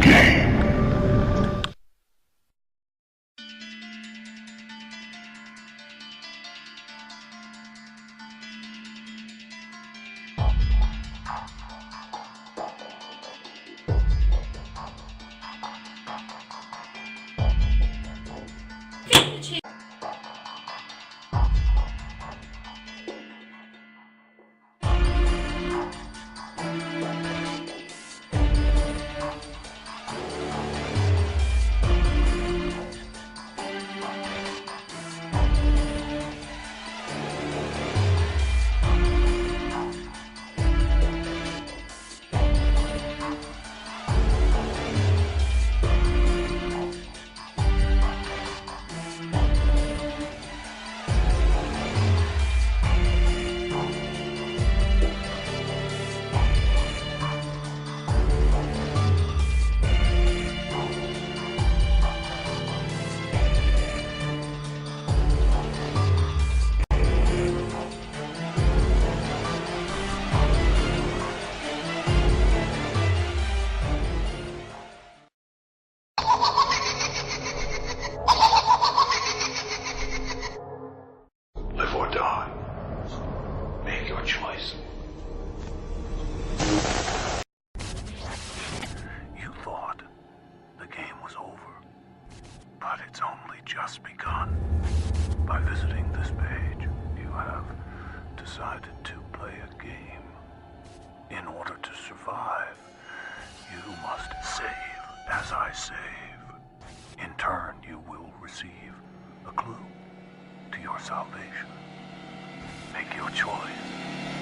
game. Live or die. Make your choice. You thought the game was over, but it's only just begun. By visiting this page, you have decided to play a game. In order to survive, you must save as I save. In turn, you will receive a clue to your salvation. Make your choice.